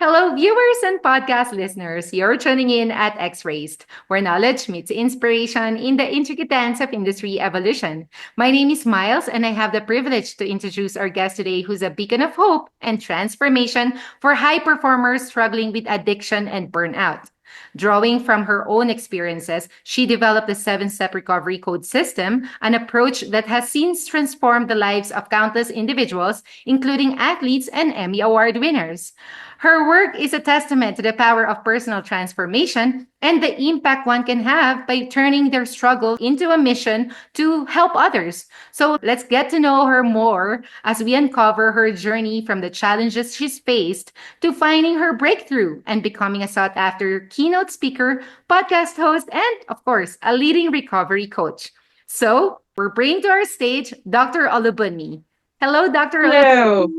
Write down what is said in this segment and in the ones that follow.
Hello, viewers and podcast listeners. You're tuning in at X-Raised, where knowledge meets inspiration in the intricate dance of industry evolution. My name is Miles, and I have the privilege to introduce our guest today, who's a beacon of hope and transformation for high performers struggling with addiction and burnout. Drawing from her own experiences, she developed the 7 step recovery code system, an approach that has since transformed the lives of countless individuals, including athletes and Emmy Award winners. Her work is a testament to the power of personal transformation and the impact one can have by turning their struggle into a mission to help others. So let's get to know her more as we uncover her journey from the challenges she's faced to finding her breakthrough and becoming a sought after keynote speaker, podcast host, and of course, a leading recovery coach. So we're bringing to our stage Dr. Olubunmi. Hello, Dr. Hello. Olubunmi.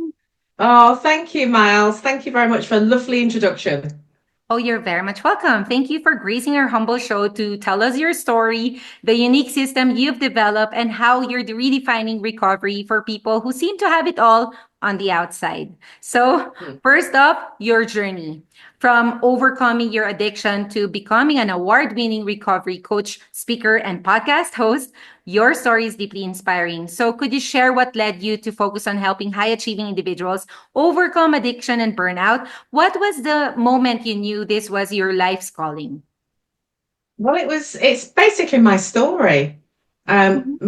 Oh, thank you, Miles. Thank you very much for a lovely introduction. Oh, you're very much welcome. Thank you for gracing our humble show to tell us your story, the unique system you've developed, and how you're redefining recovery for people who seem to have it all on the outside. So, Hmm. first up, your journey from overcoming your addiction to becoming an award winning recovery coach, speaker, and podcast host. Your story is deeply inspiring. So, could you share what led you to focus on helping high achieving individuals overcome addiction and burnout? What was the moment you knew this was your life's calling? Well, it's basically my story. Mhm.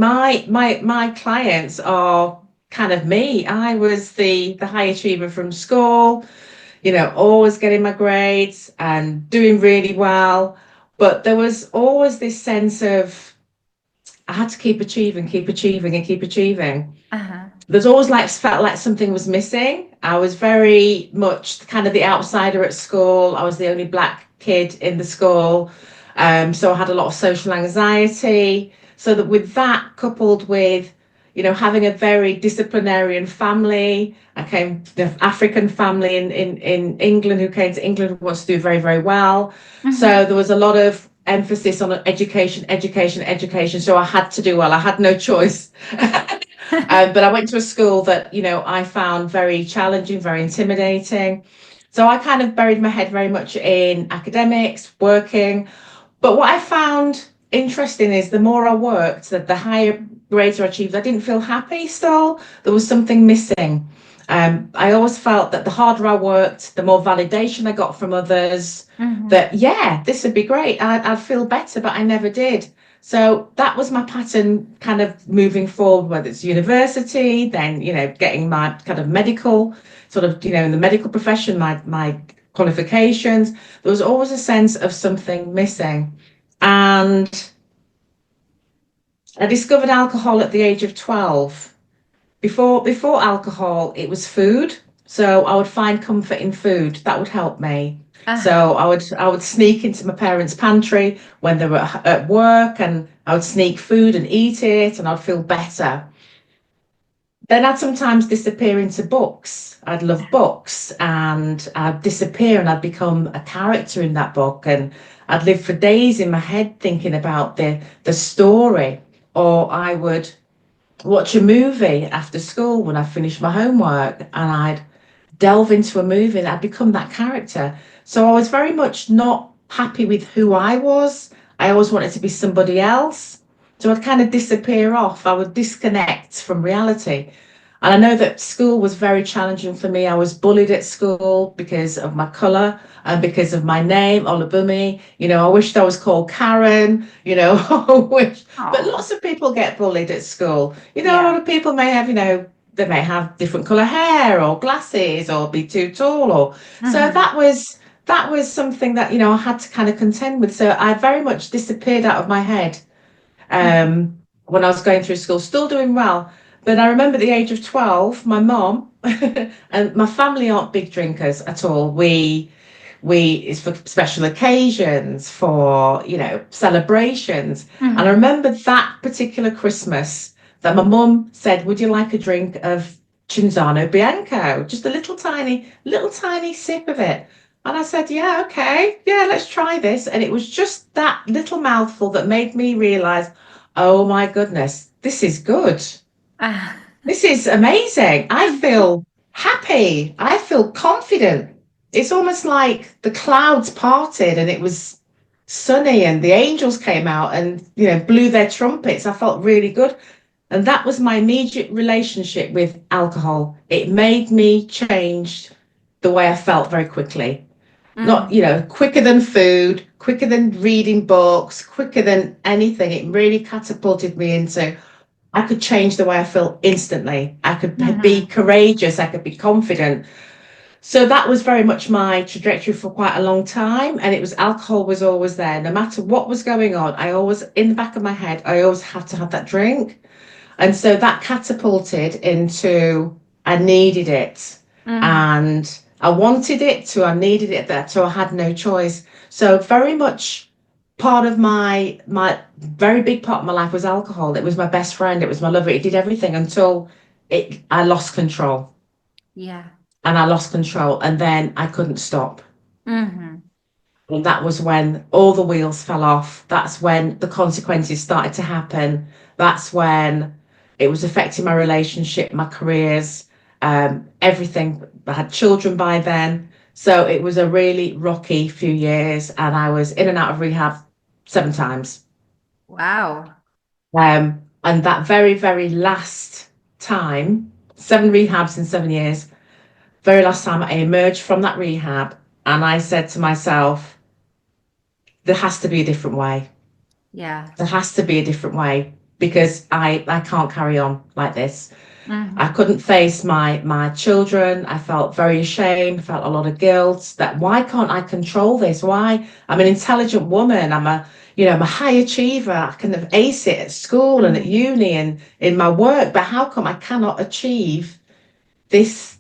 My clients are kind of me. I was the high achiever from school, always getting my grades and doing really well. But there was always this sense of I had to keep achieving, and keep achieving. Uh-huh. There's always like felt like something was missing. I was very much kind of the outsider at school. I was the only black kid in the school. So I had a lot of social anxiety. So that with that coupled with, having a very disciplinarian family, I came the African family in England who came to England who wants to do very, very well. Mhm. So there was a lot of emphasis on education, education, education. So I had to do well. I had no choice. But I went to a school that, I found very challenging, very intimidating. So I kind of buried my head very much in academics, working. But what I found interesting is the more I worked, that the higher grades I achieved, I didn't feel happy still. There was something missing. I always felt that the harder I worked, the more validation I got from others, Mhm. that, yeah, this would be great. I'd feel better, but I never did. So that was my pattern kind of moving forward, whether it's university, then, getting my kind of medical, sort of, in the medical profession, my qualifications. There was always a sense of something missing. And I discovered alcohol at the age of 12. Before alcohol, it was food. So I would find comfort in food. That would help me. Uh-huh. So I would sneak into my parents' pantry when they were at work, and I would sneak food and eat it, and I'd feel better. Then I'd sometimes disappear into books. I'd love books, and I'd disappear and I'd become a character in that book, and I'd live for days in my head thinking about the story. Or I would watch a movie after school when I finished my homework, and I'd delve into a movie and I'd become that character. So I was very much not happy with who I was. I always wanted to be somebody else. So I'd kind of disappear off. I would disconnect from reality. And I know that school was very challenging for me. I was bullied at school because of my colour and because of my name, Olubumi. I wished I was called Karen, I wish. But Oh, lots of people get bullied at school. A yeah. lot of people may have, they may have different colour hair or glasses or be too tall or so Mhm. that was something that, I had to kind of contend with. So I very much disappeared out of my head Mhm. when I was going through school, still doing well. But I remember at the age of 12, my mom and my family aren't big drinkers at all. We it's for special occasions, for celebrations. And I Mhm. remember that particular Christmas that my mum said, "Would you like a drink of Cinzano Bianco? Just a little tiny sip of it." And I said, "Yeah, okay, yeah, let's try this." And it was just that little mouthful that made me realize, oh my goodness, this is good. Ah. This is amazing. I feel happy. I feel confident. it's almost like the clouds parted and it was sunny and the angels came out and, you know, blew their trumpets. I felt really good. And that was my immediate relationship with alcohol. It made me change the way I felt very quickly. Not, Mm-hmm. you know, quicker than food, quicker than reading books, quicker than anything. It really catapulted me into, I could change the way I feel instantly. I could be Mm-hmm. courageous. I could be confident. So that was very much my trajectory for quite a long time. And it was alcohol was always there. No matter what was going on, I always, in the back of my head, I always had to have that drink. And so that catapulted into, I needed it. Mm-hmm. And I wanted it to, I needed it that, so I had no choice. So very much part of my very big part of my life was alcohol. It was my best friend, it was my lover, it did everything until it I lost control. Yeah. And I lost control and then I couldn't stop. Mm-hmm. And that was when all the wheels fell off. That's when the consequences started to happen. That's when it was affecting my relationship, my careers, everything. I had children by then. So it was a really rocky few years, and I was in and out of rehab 7 times. Wow. And that very, very last time, 7 rehabs in 7 years, very last time I emerged from that rehab, and I said to myself, there has to be a different way. Yeah. There has to be a different way because I can't carry on like this. I Mm-hmm. couldn't face my children. I felt very ashamed, felt a lot of guilt that why can't I control this? Why? I'm an intelligent woman. I'm a high achiever. I can ace it at school and at Mm-hmm. uni and in my work, but how come I cannot achieve this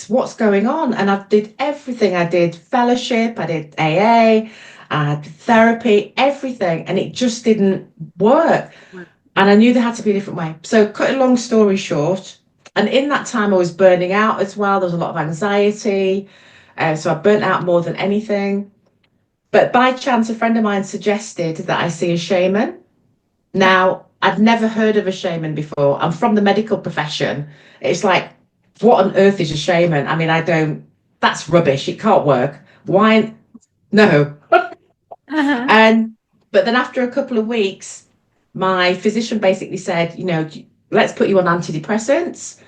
what's going on? And I did everything. I did fellowship, I did AA, I did therapy, everything, and it just didn't work. And I knew there had to be a different way. So cut a long story short, and in that time I was burning out as well. There was a lot of anxiety, so I burnt out more than anything. But by chance a friend of mine suggested that I see a shaman. Now, I'd never heard of a shaman before. I'm from the medical profession. It's like, what on earth is a shaman? I mean, I don't, that's rubbish. It can't work. Why? No. Uh-huh. And, but then after a couple of weeks, my physician basically said, let's put you on antidepressants.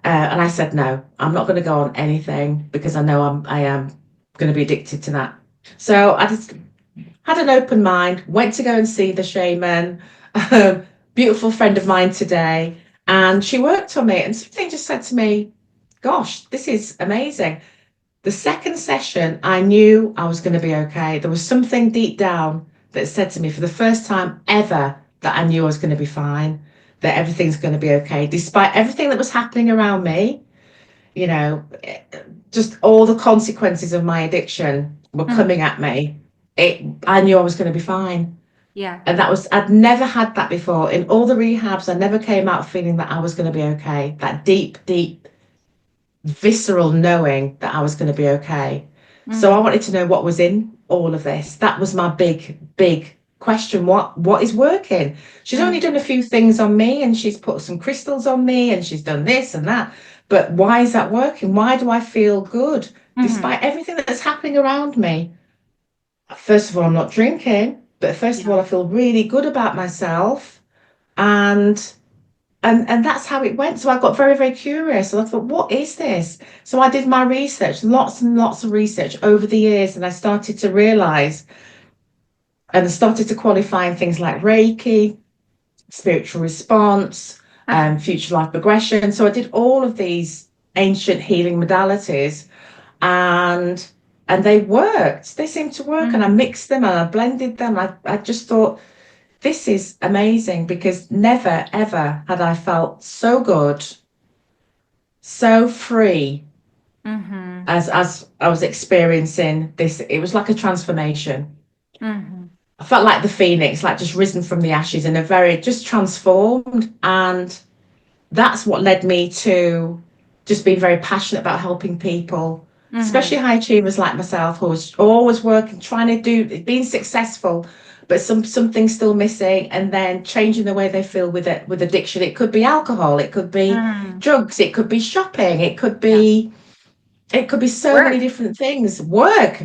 And I said, no, I'm not going to go on anything because I know I am going to be addicted to that. So I just had an open mind, went to go and see the shaman, beautiful friend of mine today, and she worked on me. And something just said to me, gosh, this is amazing. The second session, I knew I was going to be okay. There was something deep down that said to me for the first time ever that I knew I was going to be fine, that everything's going to be okay, despite everything that was happening around me. You know, just all the consequences of my addiction were coming Mm-hmm. at me. I knew I was going to be fine. Yeah. And I'd never had that before. In all the rehabs, I never came out feeling that I was going to be okay. That deep, deep, visceral knowing that I was going to be okay. So I Mm-hmm. wanted to know what was in all of this. That was my big, big question. What is working? She's only done a few things on me and she's put some crystals on me and she's done this and that. But why is that working? Why do I feel good Mm-hmm. despite everything that's happening around me? First of all, I'm not drinking, but first of all, Yeah. I feel really good about myself. And and that's how it went. So I got very, very curious. And I thought, what is this? So I did my research, lots and lots of research over the years, and I started to realize and started to qualify in things like Reiki, spiritual response, Uh-huh. future life progression. So I did all of these ancient healing modalities and they worked. They seemed to work, and I Mm-hmm. mixed them and I blended them. I just thought, this is amazing because never ever had I felt so good, so free Mm-hmm. as I was experiencing this. It was like a transformation. Mm-hmm. I felt like the phoenix, like just risen from the ashes in a very just transformed. And that's what led me to just being very passionate about helping people, especially Mm-hmm. high achievers like myself, who was always working, trying to do, being successful, but something still missing, and then changing the way they feel with it, with addiction. It could be alcohol, it could be Mm-hmm. drugs, it could be shopping, it could Yeah. be It could be so many Work. different things. Work,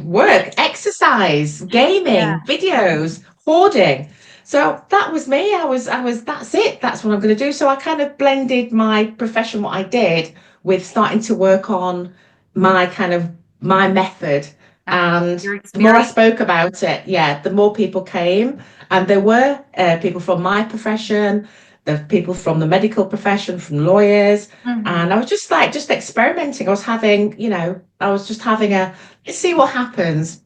exercise, Yeah. gaming, videos, hoarding. So that was me. That's it. That's what I'm going to do. So I kind of blended my profession, what I did, with starting to work on my kind of my method. And Your the more I experience. spoke about it, yeah, the more people came. And there were people from my profession, the people from the medical profession, from lawyers, and Mhm. I was just like, just experimenting. I was just having let's see what happens.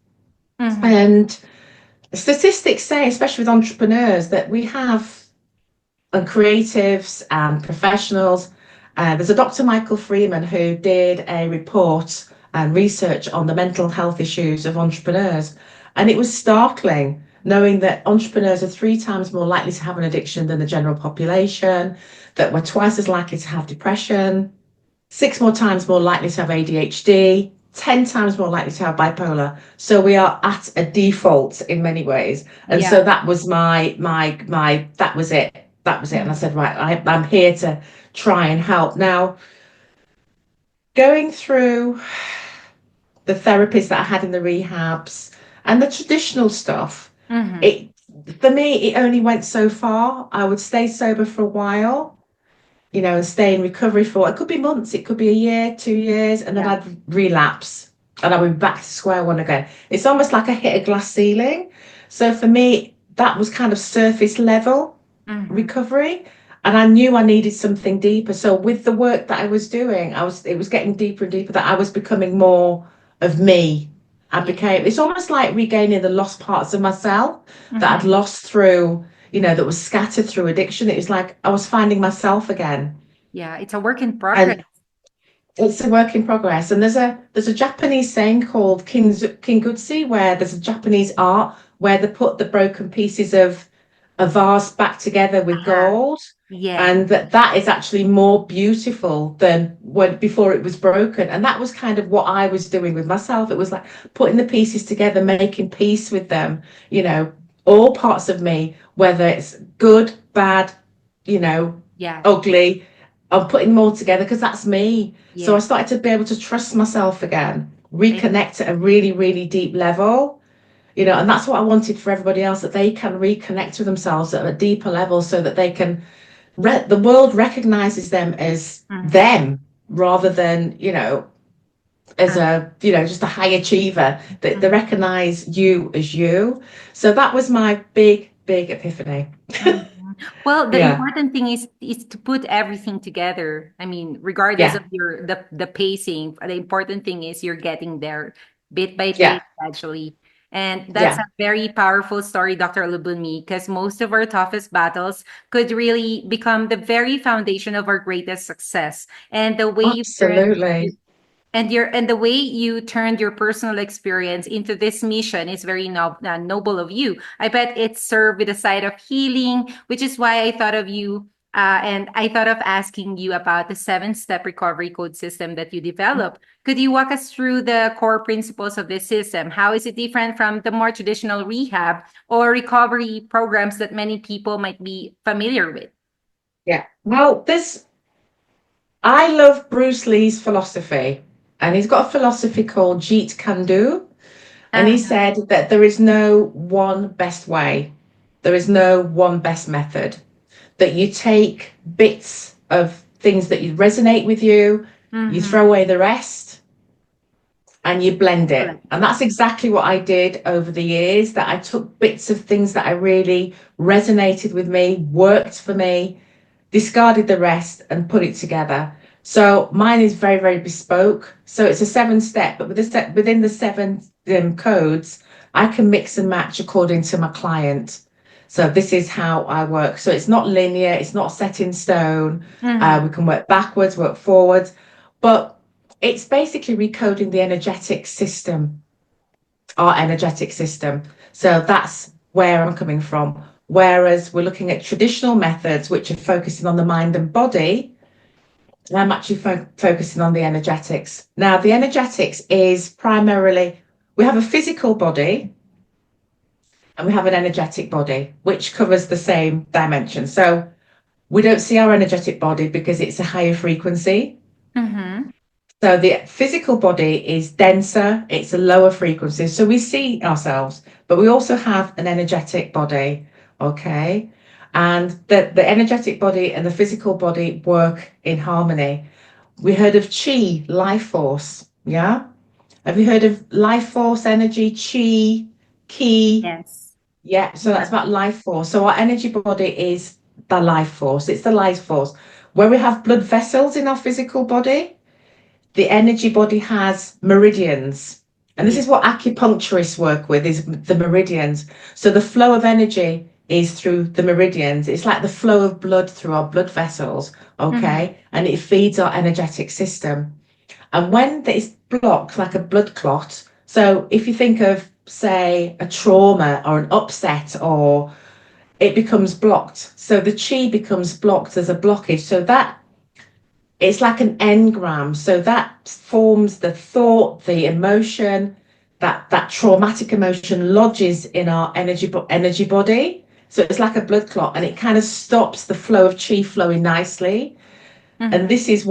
Mhm. And statistics say, especially with entrepreneurs, that we have, and creatives and professionals. There's a Dr. Michael Freeman who did a report and research on the mental health issues of entrepreneurs. And it was startling knowing that entrepreneurs are 3 times more likely to have an addiction than the general population, that we're twice as likely to have depression, 6 more times more likely to have ADHD, 10 times more likely to have bipolar. So we are at a default in many ways. And Yeah. so that was that was it. That was it. And I Mhm. said, right, I'm here to try and help. Now, going through the therapies that I had in the rehabs and the traditional stuff, Mhm. it for me, it only went so far. I would stay sober for a while, and stay in recovery for, it could be months, it could be a year, 2 years, and then Yeah. I'd relapse and I would be back to square one again. It's almost like I hit a glass ceiling. So for me, that was kind of surface level Mhm. recovery. And I knew I needed something deeper. So with the work that I was doing, it was getting deeper and deeper, that I was becoming more of me. Yeah. It's almost like regaining the lost parts of myself that I'd Mhm. lost through, that was scattered through addiction. It was like I was finding myself again. Yeah. It's a work in progress. And it's a work in progress. And there's a Japanese saying called kingutsu, where there's a Japanese art where they put the broken pieces of a vase back together with Uh-huh. gold, Yeah. and that is actually more beautiful than when before it was broken. And that was kind of what I was doing with myself. It was like putting the pieces together, making peace with them, you know, all parts of me, whether it's good, bad, you know, Yeah. ugly. I'm putting them all together because that's me. So I Yeah. started to be able to trust myself again, I- reconnect at a really, really deep level, and that's what I wanted for everybody else, that they can reconnect with themselves at a deeper level so that they can, the world recognizes them as Mhm. them rather than, as Uh, just a high achiever, that they mhm. recognize you as you. So that was my big, big epiphany. Mhm. Well, the Yeah. important thing is to put everything together. I mean, regardless Yeah. of the pacing, the important thing is you're getting there bit by Yeah. bit, actually. And that's Yeah. a very powerful story, Dr. Lubunmi, because most of our toughest battles could really become the very foundation of our greatest success. And the way you turn Absolutely. and the way you turned your personal experience into this mission is very noble of you. I bet it served with a side of healing, which is why I thought of you. And I thought of asking you about the 7 step recovery code system that you developed. Could you walk us through the core principles of this system? How is it different from the more traditional rehab or recovery programs that many people might be familiar with? Yeah. Well, I love Bruce Lee's philosophy, and he's got a philosophy called Jeet Kune Do. And he Uh-huh. said that there is no one best way, there is no one best method, that you take bits of things that you resonate with you Mm-hmm. throw away the rest, and you blend it. Correct. And that's exactly what I did over the years, that I took bits of things that I really resonated with me, worked for me, discarded the rest and put it together. So mine is very, very bespoke. So it's a 7 step, but within the seven codes, I can mix and match according to my client. So this is how I work. So it's not linear, it's not set in stone. Mm-hmm. We can work backwards, work forwards, but it's basically recoding the energetic system, our energetic system. So that's where I'm coming from. Whereas we're looking at traditional methods, which are focusing on the mind and body, I'm actually focusing on the energetics. Now, the energetics is primarily, we have a physical body and we have an energetic body, which covers the same dimension. So we don't see our energetic body because it's a higher frequency. Mm-hmm. So the physical body is denser, it's a lower frequency. So we see ourselves, but we also have an energetic body, okay? And the energetic body and the physical body work in harmony. We heard of chi, life force, yeah? Have you heard of life force, energy, chi, ki? Yes. Yeah, so that's about life force. So our energy body is the life force. It's the life force. Where we have blood vessels in our physical body, the energy body has meridians. And this Yeah. is what acupuncturists work with, is the meridians. So the flow of energy is through the meridians. It's like the flow of blood through our blood vessels, Mm-hmm. okay? And it feeds our energetic system. And when it's blocked, like a blood clot, so if you think of, say, a trauma or an upset, or it becomes blocked. So the chi becomes blocked, there's a blockage. So that it's like an engram. So that forms the thought, the emotion, that traumatic emotion lodges in our energy body. So it's like a blood clot, and it kind of stops the flow of chi flowing nicely. And Mm-hmm. this is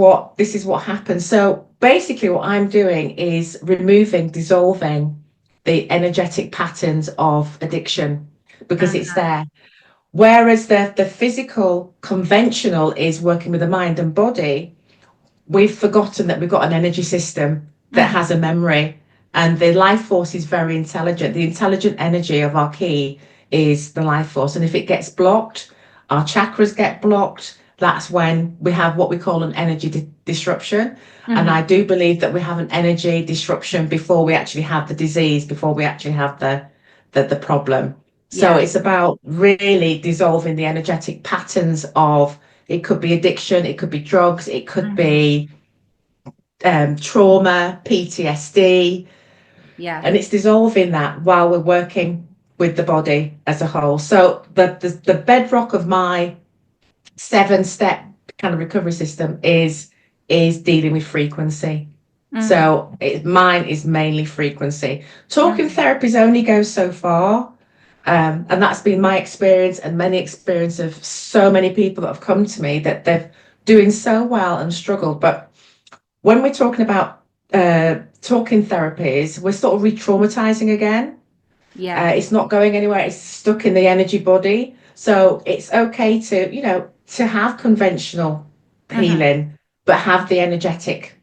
what happens. So basically what I'm doing is removing, dissolving the energetic patterns of addiction, because it's Uh-huh. there. Whereas the physical conventional is working with the mind and body, we've forgotten that we've got an energy system that has a Mm-hmm. memory, and the life force is very intelligent. The intelligent energy of our key is the life force, and if it gets blocked, our chakras get blocked. That's when we have what we call an energy disruption. And I Mm-hmm. do believe that we have an energy disruption before we actually have the disease, before we actually have the problem. So Yeah. it's about really dissolving the energetic patterns of, it could be addiction, it could be drugs, it could Mm-hmm. be trauma, PTSD, Yeah. and it's dissolving that while we're working with the body as a whole. So the bedrock of my 7-step kind of recovery system is dealing with frequency. Mm-hmm. So mine is mainly frequency. Talking Mm-hmm. therapies only goes so far. And that's been my experience and many experience of so many people that have come to me, that they're doing so well and struggled. But when we're talking about talking therapies, we're sort of re-traumatizing again. Yeah. It's not going anywhere. It's stuck in the energy body. So it's okay to, to have conventional Mm-hmm. healing, but have the energetic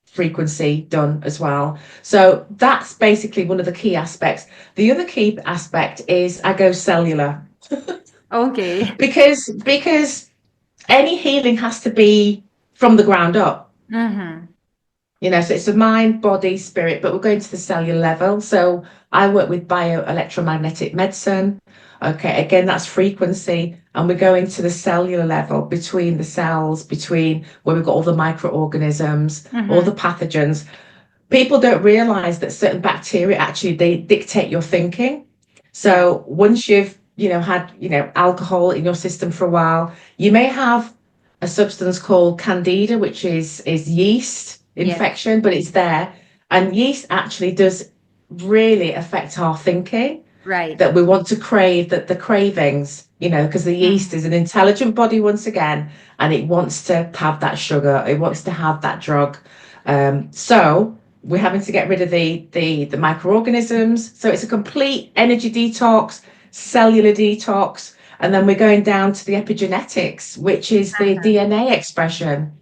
frequency done as well. So that's basically one of the key aspects. The other key aspect is I go cellular, Okay. because any healing has to be from the ground up. Mm-hmm. So it's a mind, body, spirit, but we're going to the cellular level. So I work with bioelectromagnetic medicine. Okay, again, that's frequency. And we're going to the cellular level, between the cells, between where we've got all the microorganisms, all the Mm-hmm. pathogens. People don't realize that certain bacteria actually, they dictate your thinking. Yeah. So once you've, had, alcohol in your system for a while, you may have a substance called candida, which is yeast Yes. infection, but it's there. And yeast actually does really affect our thinking, Right. that we want to crave, that the cravings, because the yeast is Mm-hmm. an intelligent body once again, and it wants to have that sugar, it wants to have that drug. So we're having to get rid of the microorganisms. So it's a complete energy detox, cellular detox, and then we're going down to the epigenetics, which is the Uh-huh. DNA expression,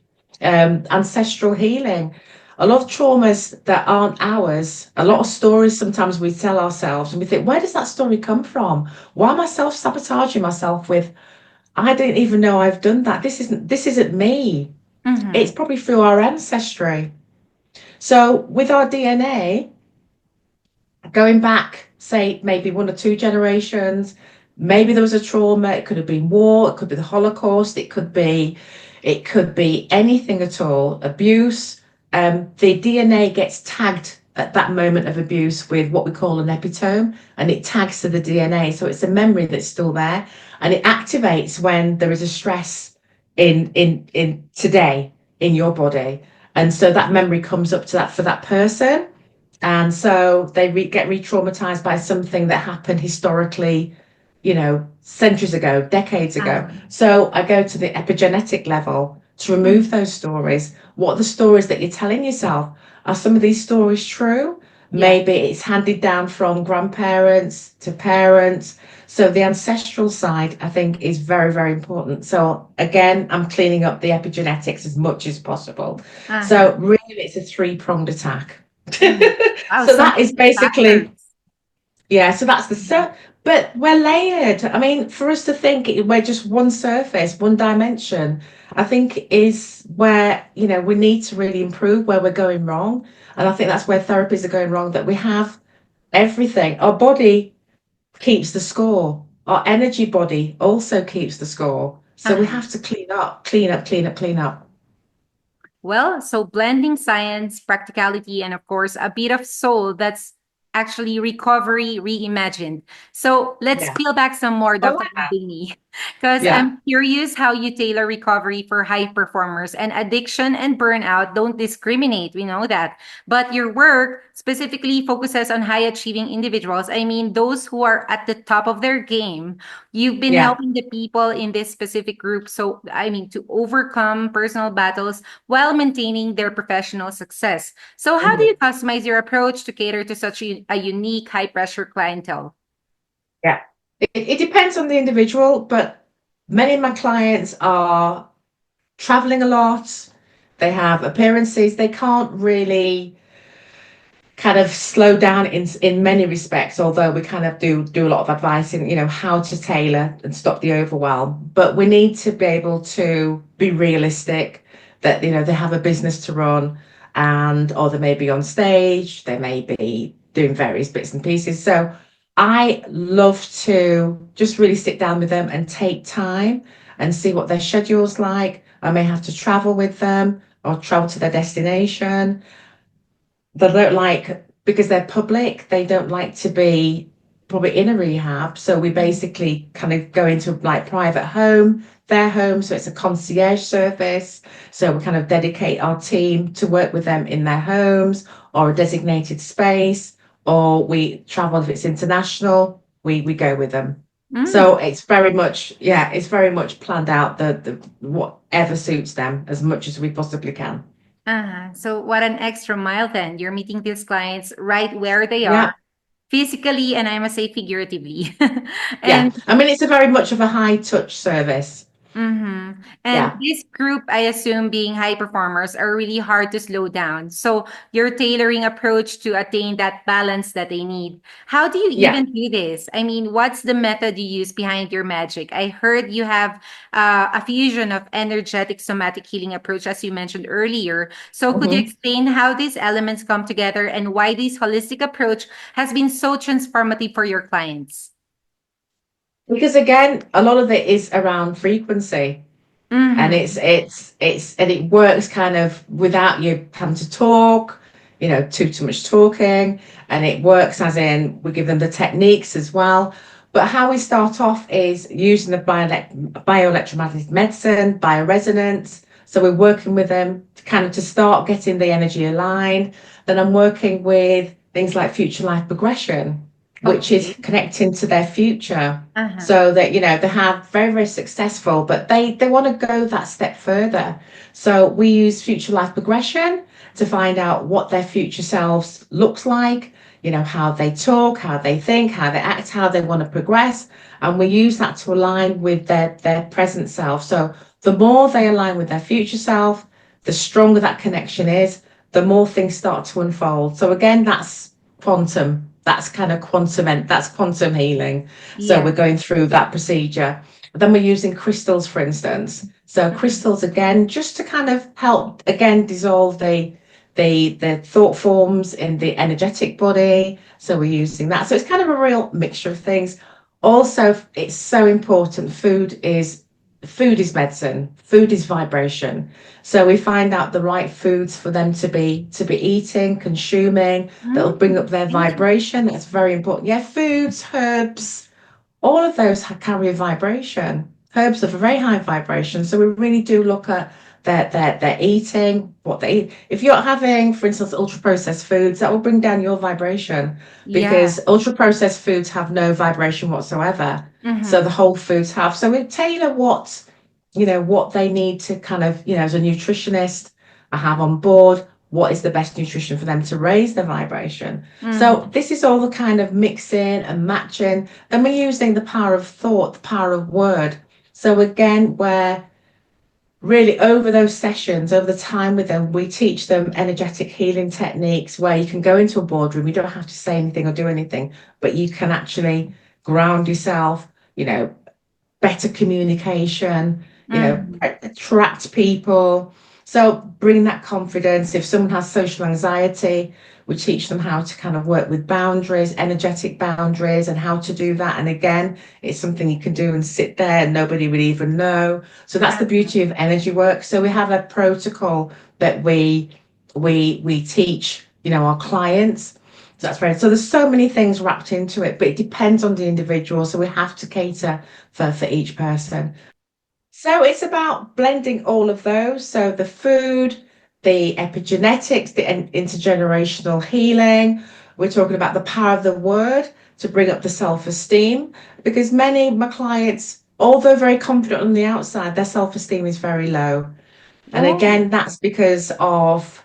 ancestral healing. A lot of traumas that aren't ours, a lot of stories sometimes we tell ourselves, and we think, where does that story come from? Why am I self-sabotaging myself with, I didn't even know I've done that. This isn't me. It's Mm-hmm. probably through our ancestry. So with our DNA, going back, say, maybe 1 or 2 generations, maybe there was a trauma. It could have been war, it could be the Holocaust, it could be anything at all, abuse. The DNA gets tagged at that moment of abuse with what we call an epitome, and it tags to the DNA. So it's a memory that's still there, and it activates when there is a stress in today in your body. And so that memory comes up to that for that person, and so they get re-traumatized by something that happened historically, centuries ago, decades ago. Uh-huh. So I go to the epigenetic level. to remove those stories. What are the stories that you're telling yourself? Are some of these stories true? Yeah. Maybe it's handed down from grandparents to parents. So the ancestral side, I think, is very, very important. So again, I'm cleaning up the epigenetics as much as possible. Uh-huh. So really, it's a three-pronged attack. Mhm. Wow, So so that is many basically, factors. yeah, so that's the Mhm. so, but we're layered. I mean, for us to think we're just one surface, one dimension, I think is where, we need to really improve where we're going wrong. And I think that's where therapies are going wrong, that we have everything. Our body keeps the score. Our energy body also keeps the score. So we Uh-huh. have to clean up, clean up, clean up, clean up. Well, so blending science, practicality, and of course, a bit of soul, that's actually recovery reimagined. So let's Yeah. peel back some more, Oh, Dr. Bini, because yeah. I'm curious how you tailor recovery for high performers. And addiction and burnout don't discriminate. We know that. But your work specifically focuses on high achieving individuals. I mean, those who are at the top of their game. You've been Yeah. helping the people in this specific group. So, I mean, to overcome personal battles while maintaining their professional success. So, how do Mhm. you customize your approach to cater to such a unique, high pressure clientele? Yeah. It depends on the individual, but many of my clients are traveling a lot. They have appearances. They can't really kind of slow down in many respects, although we kind of do a lot of advice in, how to tailor and stop the overwhelm. But we need to be able to be realistic that, they have a business to run, and or they may be on stage, they may be doing various bits and pieces. So I love to just really sit down with them and take time and see what their schedule's like. I may have to travel with them or travel to their destination. They don't like, because they're public, they don't like to be probably in a rehab. So we basically kind of go into like private home, their home. So it's a concierge service. So we kind of dedicate our team to work with them in their homes or a designated space, or we travel if it's international, we go with them. Mm. So it's very much, yeah, it's very much planned out, the whatever suits them as much as we possibly can. So, what an extra mile then. You're meeting these clients right where they Yeah. are, physically, and I must say figuratively. Yeah, And I mean, it's a very much of a high touch service. mm-hmm. And Yeah. this group, I assume, being high performers, are really hard to slow down. So your tailoring approach to attain that balance that they need. How do you Yeah. even do this? I mean, what's the method you use behind your magic? I heard you have a fusion of energetic somatic healing approach, as you mentioned earlier. So could you Hmm. explain how these elements come together and why this holistic approach has been so transformative for your clients? Because again, a lot of it is around frequency, and Mm-hmm. and it works kind of without you having to talk, too much talking, and it works as in we give them the techniques as well. But how we start off is using the bioelectromagnetic medicine, bioresonance. So we're working with them to kind of to start getting the energy aligned. Then I'm working with things like future life progression, which is Okay. connecting to their future, Uh-huh. so that they have very, very successful, but they want to go that step further. So we use future life progression to find out what their future selves looks like, how they talk, how they think, how they act, how they want to progress, and we use that to align with their present self. So the more they align with their future self, the stronger that connection is, the more things start to unfold. So again, that's quantum. That's kind of that's quantum healing. So Yeah. we're going through that procedure. Then we're using crystals, for instance. So Mhm. crystals again, just to kind of help again dissolve the thought forms in the energetic body. So we're using that. So it's kind of a real mixture of things. Also, it's so important. Food is medicine. Food is vibration. So we find out the right foods for them to be eating, consuming, that'll bring Mm, up their interesting. vibration. That's very important. Yeah, foods, herbs, all of those carry a vibration. Herbs have a very high vibration. So we really do look at their eating, what they eat. If you're having, for instance, ultra processed foods, that will bring down your vibration, Yeah. because ultra processed foods have no vibration whatsoever. So Mm-hmm. the whole foods have. So we tailor what what they need to kind of, as a nutritionist, I have on board what is the best nutrition for them to raise their vibration. Mhm. So this is all the kind of mixing and matching, and we're using the power of thought, the power of word. So again, where really over those sessions, over the time with them, we teach them energetic healing techniques where you can go into a boardroom, you don't have to say anything or do anything, but you can actually ground yourself, better communication, Mhm. attract people. So bring that confidence. If someone has social anxiety, we teach them how to kind of work with boundaries, energetic boundaries, and how to do that. And again, it's something you can do and sit there and nobody would even know. So that's the beauty of energy work. So we have a protocol that we teach, our clients. So that's right. So there's so many things wrapped into it, but it depends on the individual. So we have to cater for each person. So it's about blending all of those. So the food, the epigenetics, the intergenerational healing. We're talking about the power of the word to bring up the self-esteem, because many of my clients, although very confident on the outside, their self-esteem is very low. And Oh. again, that's because of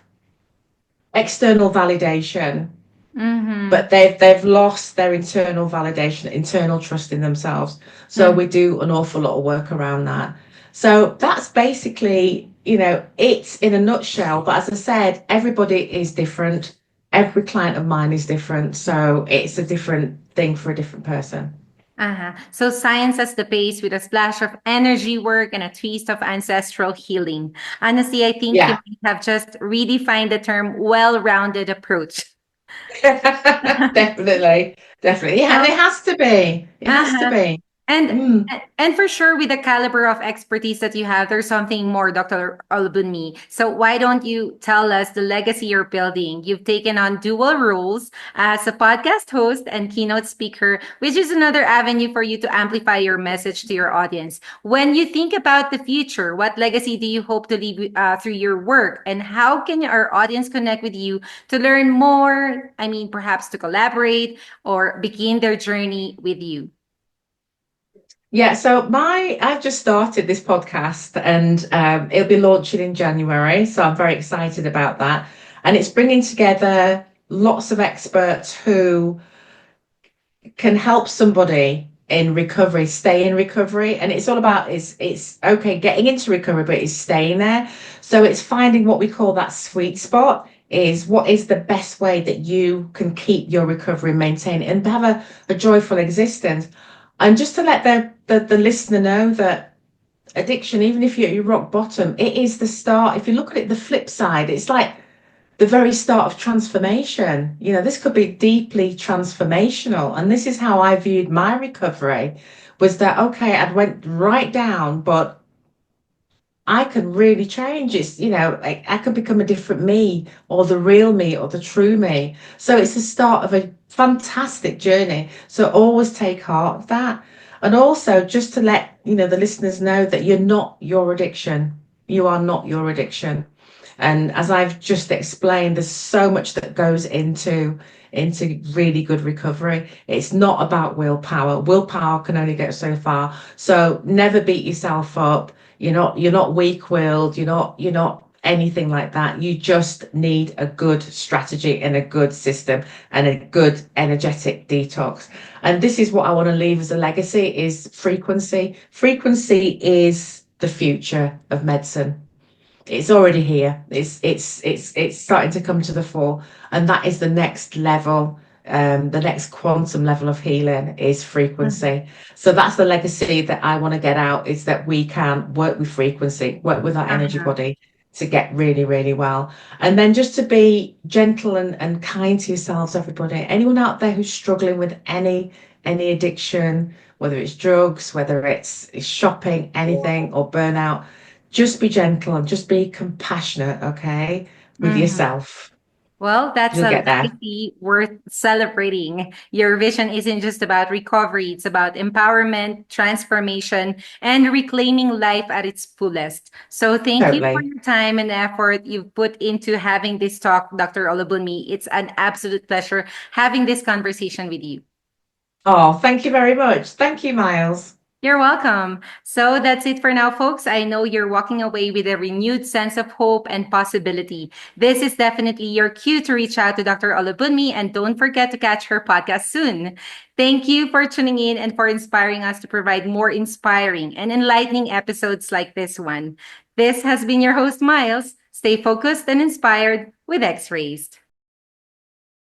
external validation, Mhm. but they've lost their internal validation, internal trust in themselves. So we Mhm. do an awful lot of work around that. So that's basically, it's in a nutshell. But as I said, everybody is different. Every client of mine is different. So it's a different thing for a different person. Uh-huh. So science as the base with a splash of energy work and a twist of ancestral healing. Honestly, I think you Yeah, might have just redefined the term well-rounded approach. definitely. Definitely. Yeah, and Well, it has to be. It has to uh-huh. be. And Mm. and for sure, with the caliber of expertise that you have, there's something more, Dr. Olbunmi. So why don't you tell us the legacy you're building? You've taken on dual roles as a podcast host and keynote speaker, which is another avenue for you to amplify your message to your audience. When you think about the future, what legacy do you hope to leave through your work, and how can our audience connect with you to learn more? I mean, perhaps to collaborate or begin their journey with you. Yeah, so I've just started this podcast and it'll be launching in January. So I'm very excited about that. And it's bringing together lots of experts who can help somebody in recovery, stay in recovery. And it's all about it's okay getting into recovery, but it's staying there. So it's finding what we call that sweet spot is what is the best way that you can keep your recovery maintained and have a joyful existence. And just to let the listener know that addiction, even if you're at your rock bottom, it is the start. If you look at it, the flip side, it's like the very start of transformation. This could be deeply transformational. And this is how I viewed my recovery was that, okay, I'd went right down, but I can really change. I can become a different me or the real me or the true me. So it's the start of a fantastic journey. So always take heart of that. And also just to let, the listeners know that you're not your addiction. You are not your addiction. And as I've just explained, there's so much that goes into really good recovery. It's not about willpower. Willpower can only get so far. So never beat yourself up. You're not weak-willed. You're not anything like that. You just need a good strategy and a good system and a good energetic detox. And this is what I want to leave as a legacy is frequency. Frequency is the future of medicine. It's already here. It's starting to come to the fore, and that is the next level. The next quantum level of healing is frequency. So that's the legacy that I want to get out is that we can work with frequency, work with our energy Uh-huh. body to get really, really well. And then just to be gentle and kind to yourselves, everybody. Anyone out there who's struggling with any addiction, whether it's drugs, whether it's shopping, anything, or burnout, just be gentle and just be compassionate, okay, with Mhm. yourself. Well, that's You'll a get there. legacy worth celebrating. Your vision isn't just about recovery, it's about empowerment, transformation, and reclaiming life at its fullest. So, thank you for Totally. your time and effort you've put into having this talk, Dr. Olabunmi. It's an absolute pleasure having this conversation with you. Oh, thank you very much. Thank you, Miles. You're welcome. So that's it for now, folks. I know you're walking away with a renewed sense of hope and possibility. This is definitely your cue to reach out to Dr. Olabunmi, and don't forget to catch her podcast soon. Thank you for tuning in and for inspiring us to provide more inspiring and enlightening episodes like this one. This has been your host, Miles. Stay focused and inspired with X Raised.